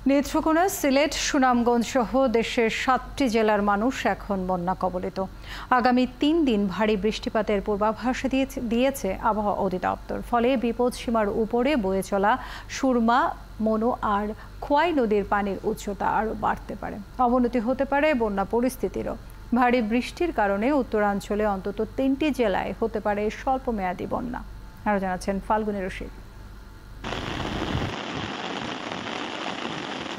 নেত্রকোনা, সিলেট, সুনামগঞ্জ সহ দেশের ৭টি জেলার মানুষ এখন বন্যা কবলিত। আগামী ৩ দিন ভারী বৃষ্টিপাতের পূর্বাভাস দিয়েছে আবহাওয়া অধিদপ্তর। ফলে বিপদসীমার উপরে বয়ে চলা সুরমা, মনু আর খোয়াই নদীর পানির উচ্চতা আরও বাড়তে পারে। অবনতি হতে পারে বন্যা পরিস্থিতিরও। ভারী বৃষ্টির কারণে উত্তরাঞ্চলে অন্তত ৩টি জেলায় হতে পারে স্বল্পমেয়াদী বন্যা। আরও জানাচ্ছেন ফাল্গুনী রশিদ।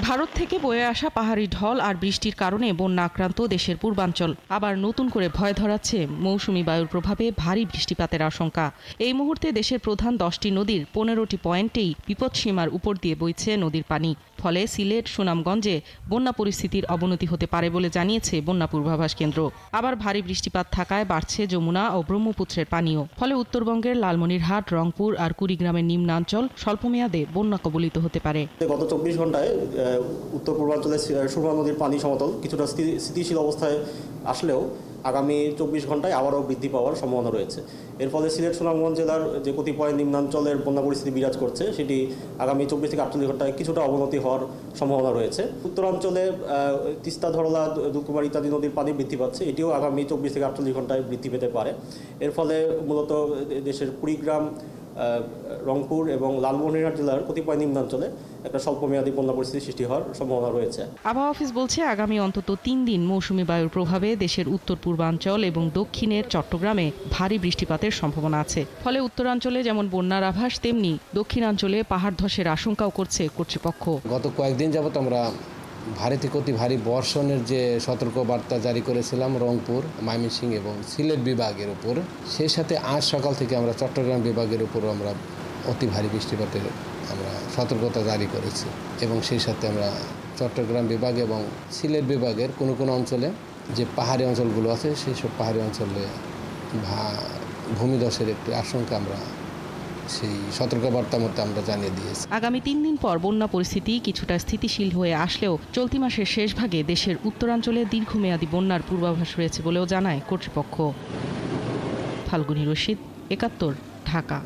ভারত থেকে বয়ে আসা পাহাড়ি ঢল আর বৃষ্টির কারণে বন্যা আক্রান্ত দেশের পূর্বাঞ্চল। আবার নতুন করে ভয় ধরাচ্ছে মৌসুমি বায়ুর প্রভাবে ভারী বৃষ্টিপাতের আশঙ্কা। এই মুহূর্তে দেশের প্রধান 10টি নদীর 15টি পয়েন্টেই বিপদসীমার উপর দিয়ে বইছে নদীর পানি। ফলে সিলেট, সুনামগঞ্জে বন্যা পরিস্থিতির অবনতি হতে পারে বলে জানিয়েছে বন্যা পূর্বাভাস কেন্দ্র। আবার ভারী বৃষ্টিপাত থাকায় বাড়ছে যমুনা ও ব্রহ্মপুত্রের পানিও। ফলে উত্তরবঙ্গের লালমনিরহাট, রংপুর আর কুড়িগ্রামের নিম্নাঞ্চল স্বল্পমেয়াদে বন্যা কবলিত হতে পারে। গত 24 ঘন্টায় উত্তর পূর্বাঞ্চলে সুরমা নদীর পানি সমতল কিছুটা স্থিতিশীল অবস্থায় আসলেও আগামী 24 ঘন্টায় আবারও বৃদ্ধি পাওয়ার সম্ভাবনা রয়েছে। এর ফলে সিলেট, সুনামগঞ্জ জেলার যে কতিপয় নিম্নাঞ্চলের বন্যা পরিস্থিতি বিরাজ করছে, সেটি আগামী 24 থেকে 48 ঘন্টায় কিছুটা অবনতি হওয়ার সম্ভাবনা রয়েছে। উত্তরাঞ্চলে তিস্তা, ধরলা, দুলকুমার ইত্যাদি নদীর পানি বৃদ্ধি পাচ্ছে, এটিও আগামী 24 থেকে 48 ঘন্টায় বৃদ্ধি পেতে পারে। এর ফলে মূলত দেশের কুড়িগ্রাম, রংপুর এবং লালমনিরহাট জেলার কতিপয় নিম্নাঞ্চলে একটা স্বল্পমেয়াদী বন্যা পরিস্থিতি সৃষ্টি হওয়ার সম্ভাবনা রয়েছে। আবহাওয়া অফিস বলছে আগামী অন্তত 3 দিন মৌসুমি বায়ুর প্রভাবে দেশের উত্তর পূর্বাঞ্চল এবং দক্ষিণের চট্টগ্রামে ভারী বৃষ্টিপাতের সম্ভাবনা আছে। ফলে উত্তরাঞ্চলে যেমন বন্যার আভাস, তেমনি দক্ষিণাঞ্চলে পাহাড় ধসের আশঙ্কাও করছে কর্তৃপক্ষ। গত কয়েকদিন যাবত আমরা ভারী থেকে অতি ভারী বর্ষণের যে সতর্কবার্তা জারি করেছিলাম রংপুর, ময়মনসিংহ এবং সিলেট বিভাগের উপর, সেই সাথে আজ সকাল থেকে আমরা চট্টগ্রাম বিভাগের উপরও আমরা অতি ভারী বৃষ্টিপাতের আমরা সতর্কতা জারি করেছি। এবং সেই সাথে আমরা চট্টগ্রাম বিভাগ এবং সিলেট বিভাগের কোনো কোনো অঞ্চলে যে পাহাড়ি অঞ্চলগুলো আছে, সেই সব পাহাড়ি অঞ্চলে ভূমিধসের একটি আশঙ্কা আমরা সেই সতর্কবার্তার মধ্যে আমরা জানিয়ে দিয়েছি। আগামী 3 দিন পর বন্যা পরিস্থিতি কিছুটা স্থিতিশীল হয়ে আসলেও চলতি মাসের শেষ ভাগে দেশের উত্তরাঞ্চলে দীর্ঘমেয়াদী বন্যার পূর্বাভাস রয়েছে বলেও জানায় কর্তৃপক্ষ। ফাল্গুনী রশিদ, 71, ঢাকা।